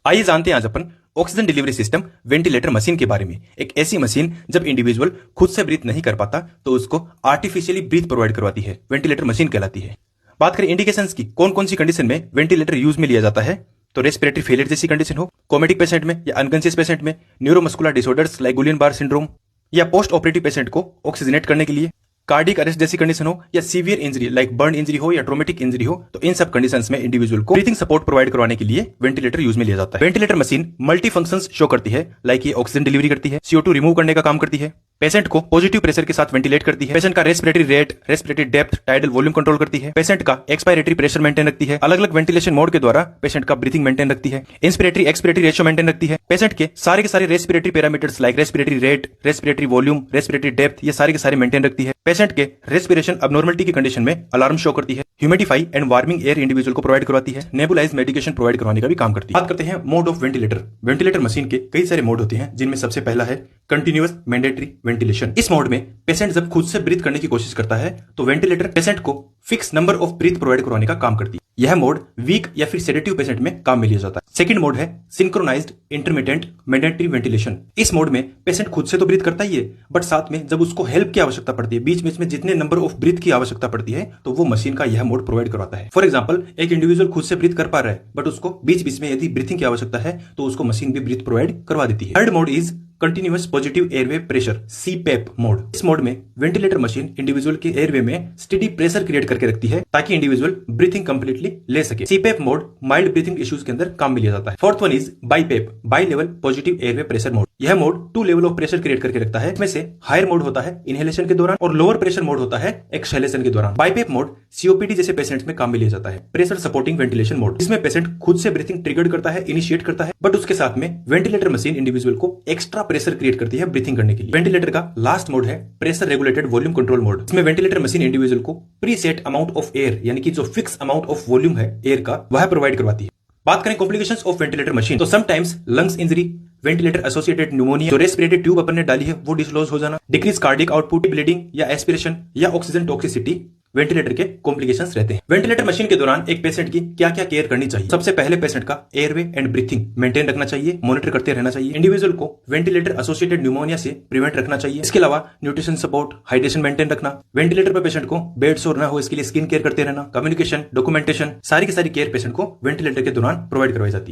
आइए जानते हैं आज अपन oxygen delivery system ventilator machine के बारे में। एक ऐसी मशीन जब इंडिविजुअल खुद से ब्रीथ नहीं कर पाता तो उसको आर्टिफिशियली ब्रीथ प्रोवाइड करवाती है, वेंटिलेटर मशीन कहलाती है। बात करें इंडिकेशंस की, कौन कौन सी कंडीशन में वेंटिलेटर यूज में लिया जाता है, तो रेस्पिरेटरी फेलियर जैसी कंडीशन हो, कोमेटिक पेशेंट में या अनकॉन्शियस पेशेंट में, न्यूरोमस्कुलर डिसऑर्डर्स लाइक गुलियन बार सिंड्रोम, या पोस्ट ऑपरेटिव पेशेंट को ऑक्सीजनेट करने के लिए, कार्डिक अरेस्ट जैसी कंडीशन हो, या severe injury like burn injury हो या ट्रोमेटिक इंजरी हो, तो इन सब कंडीशंस में इंडिविजुअल को ब्रीथिंग सपोर्ट प्रोवाइड करवाने के लिए वेंटिलेटर यूज में लिया जाता है। Ventilator machine multi functions show करती है, लाइक ये ऑक्सीजन डिलीवरी करती है, CO2 रिमूव करने का काम करती है, पेशेंट को पॉजिटिव प्रेशर के साथ वेंटिलेट करती है, पेशेंट का respiratory rate, respiratory depth, tidal volume control करती है, पेशेंट का एक्सपायरेटरी प्रेशर मेंटेन रखती है, अलग अलग वेंटिलेशन मोड के द्वारा पेशेंट का ब्रीथिंग मेंटेन रखती है, इंस्पिरेटरी एक्सपिरेटरी रेशियो मेंटेन रखती है, पेशेंट के सारे respiratory parameters like respiratory rate, respiratory volume, respiratory depth, ये सारे के सारे मेंटेन रखती है, पेशेंट के रेस्पिरेशन अबनॉर्मलिटी की कंडीशन में अलार्म शो करती है, humidify and warming air individual को प्रोवाइड करवाती है, नेबुलाइज मेडिकेशन प्रोवाइड करवाने का भी काम करती है। बात करते हैं mode of ventilator. Ventilator machine के कई सारे मोड होते हैं, जिनमें सबसे पहला है कंटिन्यूअस मैंडेटरी वेंटिलेशन। इस मोड में पेशेंट जब खुद से ब्रीथ करने की कोशिश करता है तो वेंटिलेटर पेशेंट को fix number of breath provide करवाने का काम करती है। यह मोड वीक या फिर सेडेटिव पेशेंट में काम में लिया जाता है। सेकंड मोड है सिंक्रोनाइज्ड इंटरमिटेंट मैंडेटरी वेंटिलेशन। इस मोड में पेशेंट खुद से तो ब्रीथ करता ही है, बट साथ में जब उसको हेल्प की आवश्यकता पड़ती है, बीच बीच में जितने नंबर ऑफ ब्रीथ की आवश्यकता पड़ती है, तो वो मशीन का यह मोड प्रोवाइड करवाता है। फॉर एग्जाम्पल, एक इंडिविजुअल खुद से ब्रीथ कर पा रहा है, बट उसको बीच बीच में यदि ब्रीथिंग की आवश्यकता है तो उसको मशीन भी ब्रीथ प्रोवाइड करवा देती है। Third mode is continuous positive airway pressure, CPAP mode. इस मोड में वेंटिलेटर मशीन इंडिविजुअल के एयरवे में स्टेडी प्रेशर क्रिएट करके रखती है ताकि इंडिविजुअल ब्रीथिंग कंप्लीटली ले सके। CPAP mode mild breathing issues के अंदर काम में लिया जाता है। Fourth one is BiPAP, bi level positive airway pressure mode. यह mode 2 level of pressure create करके रखता है। इसमें से हायर मोड होता है इनहेलेशन के दौरान और लोअर प्रेशर मोड होता है एक्सहेलेशन के दौरान। BiPAP मोड COPD जैसे पेशेंट्स में काम में लिया जाता है। प्रेशर सपोर्टिंग वेंटिलेशन मोड, इसमें पेशेंट खुद से ब्रीथिंग ट्रिगर करता है, इनिशिएट करता है, बट उसके साथ में वेंटिलेटर मशीन इंडिविजुअल को एक्स्ट्रा प्रेशर क्रिएट करती है ब्रीथिंग करने के लिए। वेंटिलेटर का लास्ट मोड है pressure regulated volume control mode. इसमें वेंटिलेटर मशीन इंडिविजुअल को प्रीसेट अमाउंट ऑफ एयर, यानी कि जो फिक्स अमाउंट ऑफ वॉल्यूम है एयर का, वह प्रोवाइड करवाती है। बात करें कॉम्प्लिकेशंस ऑफ वेंटिलेटर मशीन, तो sometimes lungs injury, ventilator associated pneumonia, जो रेस्पिरेटरी ट्यूब अपन ने डाली है वो डिसक्लोज हो जाना, डिक्रीज कार्डिक आउटपुट, ब्लीडिंग या एस्पिरेशन या ऑक्सीजन टॉक्सिसिटी वेंटिलेटर के कॉम्प्लिकेशंस रहते हैं। वेंटिलेटर मशीन के दौरान एक पेशेंट की क्या क्या केयर करनी चाहिए? सबसे पहले पेशेंट का एयरवे एंड ब्रीथिंग मेंटेन रखना चाहिए, मॉनिटर करते रहना चाहिए। इंडिविजुअल को वेंटिलेटर एसोसिएटेड न्यूमोनिया से प्रिवेंट रखना चाहिए। इसके अलावा न्यूट्रिशन सपोर्ट, हाइड्रेशन मेंटेन रखना, वेंटिलेटर पर पेशेंट को बेड सोर ना हो इसके लिए स्किन केयर करते रहना, कम्युनिकेशन, डॉक्यूमेंटेशन, सारी की सारी केयर पेशेंट को वेंटिलेटर के दौरान प्रोवाइड करवाई जाती है।